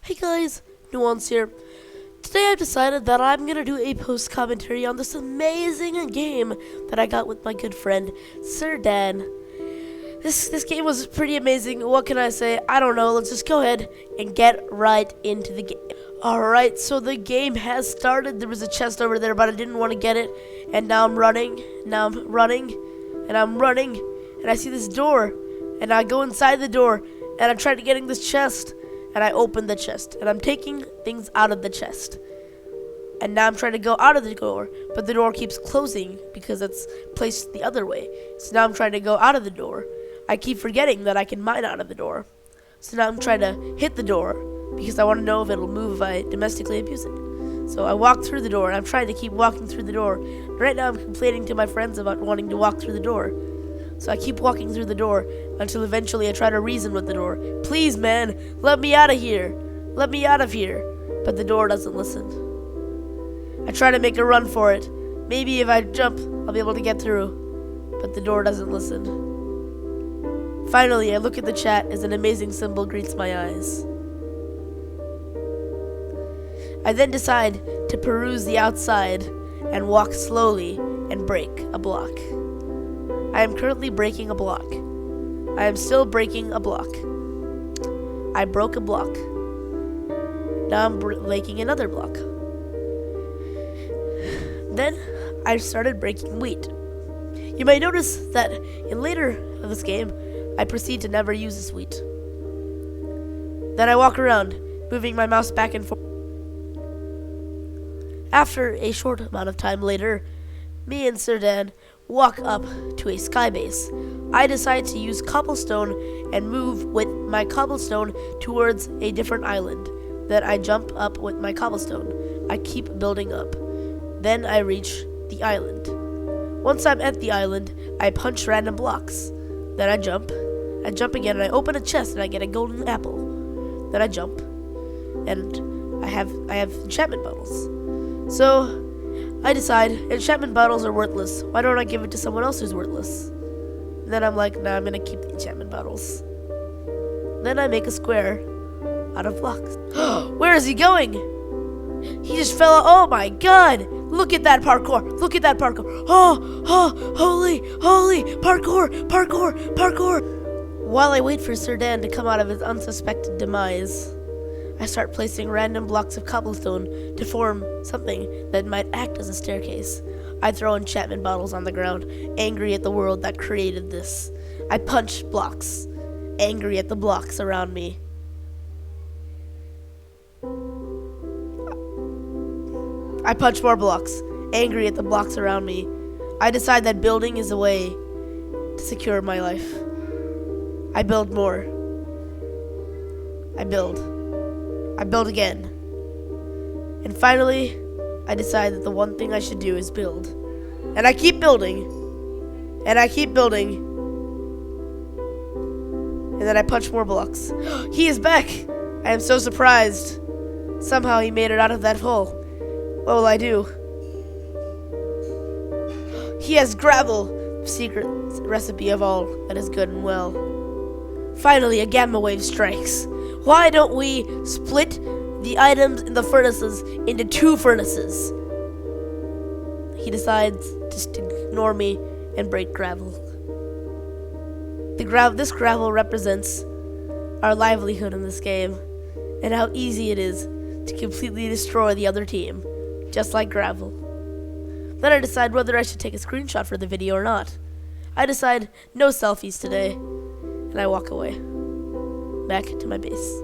Hey guys, Nuance here. Today I've decided that I'm gonna do a post commentary on this amazing game that I got with my good friend Sir Dan. This game was pretty amazing. What can I say? I don't know. Let's just go ahead and get right into the game. Alright, so the game has started. There was a chest over there, but I didn't want to get it. And now I'm running. And I see this door. And I go inside the door. And I'm trying to get in this chest. And I open the chest. And I'm taking things out of the chest. And now I'm trying to go out of the door. But the door keeps closing because it's placed the other way. So now I'm trying to go out of the door. I keep forgetting that I can mine out of the door. So now I'm trying to hit the door because I want to know if it'll move if I domestically abuse it. So I walk through the door, and I'm trying to keep walking through the door. Right now I'm complaining to my friends about wanting to walk through the door. So I keep walking through the door until eventually I try to reason with the door. Please, man, let me out of here. Let me out of here. But the door doesn't listen. I try to make a run for it. Maybe if I jump, I'll be able to get through. But the door doesn't listen. Finally, I look at the chat as an amazing symbol greets my eyes. I then decide to peruse the outside and walk slowly and break a block. I am currently breaking a block. I am still breaking a block. I broke a block. Now I'm breaking another block. Then I started breaking wheat. You may notice that in later of this game, I proceed to never use this wheat. Then I walk around, moving my mouse back and forth. After a short amount of time later, me and Sir Dan walk up to a sky base. I decide to use cobblestone and move with my cobblestone towards a different island. Then I jump up with my cobblestone. I keep building up. Then I reach the island. Once I'm at the island, I punch random blocks. Then I jump again, and I open a chest, and I get a golden apple. Then I jump, and I have enchantment bottles. So I decide enchantment bottles are worthless. Why don't I give it to someone else who's worthless? And then I'm like, nah, I'm gonna keep the enchantment bottles. Then I make a square out of blocks. Where is he going? He just fell out. Oh my god! Look at that parkour! Look at that parkour! Holy, parkour! While I wait for Sir Dan to come out of his unsuspected demise, I start placing random blocks of cobblestone to form something that might act as a staircase. I throw enchantment bottles on the ground, angry at the world that created this. I punch blocks, angry at the blocks around me. I punch more blocks, angry at the blocks around me. I decide that building is a way to secure my life. I build more. I build again. And finally, I decide that the one thing I should do is build. And I keep building. And I keep building. And then I punch more blocks. He is back! I am so surprised. Somehow he made it out of that hole. What will I do? He has gravel, the secret recipe of all that is good and well. Finally, a gamma wave strikes. Why don't we split the items in the furnaces into 2 furnaces? He decides just to ignore me and break gravel. This gravel represents our livelihood in this game and how easy it is to completely destroy the other team, just like gravel. Then I decide whether I should take a screenshot for the video or not. I decide no selfies today, and I walk away, back to my base.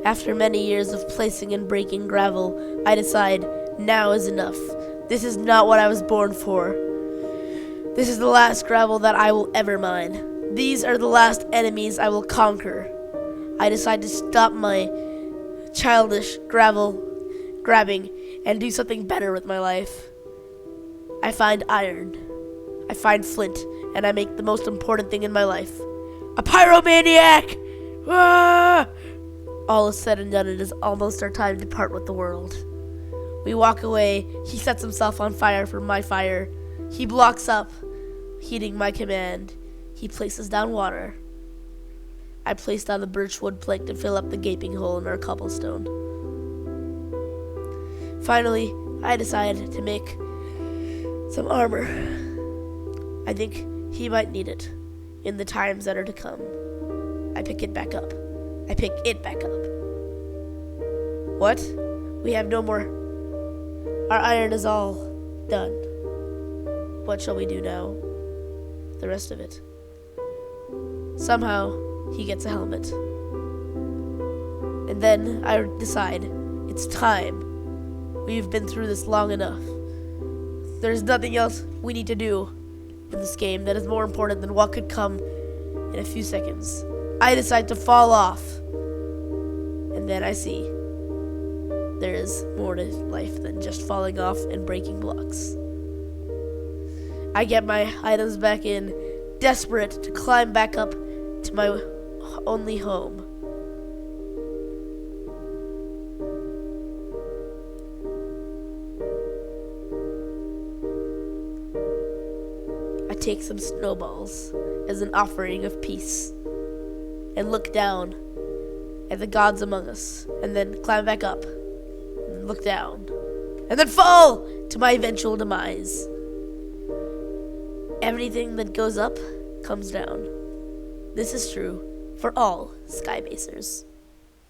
After many years of placing and breaking gravel, I decide now is enough. This is not what I was born for. This is the last gravel that I will ever mine. These are the last enemies I will conquer. I decide to stop my childish gravel grabbing and do something better with my life. I find iron. I find flint, and I make the most important thing in my life. A pyromaniac! Ah! All is said and done, it is almost our time to part with the world. We walk away. He sets himself on fire for my fire. He blocks up, heeding my command. He places down water. I place down the birchwood plank to fill up the gaping hole in our cobblestone. Finally, I decide to make some armor. I think he might need it in the times that are to come. I pick it back up. I pick it back up. What? We have no more. Our iron is all done. What shall we do now? The rest of it. Somehow, he gets a helmet. And then I decide, it's time. We've been through this long enough. There's nothing else we need to do in this game that is more important than what could come in a few seconds. I decide to fall off. And then I see there is more to life than just falling off and breaking blocks. I get my items back in, desperate to climb back up to my only home. I take some snowballs as an offering of peace and look down at the gods among us, and then climb back up and look down and then fall to my eventual demise. Everything that goes up comes down. This is true for all Skybasers.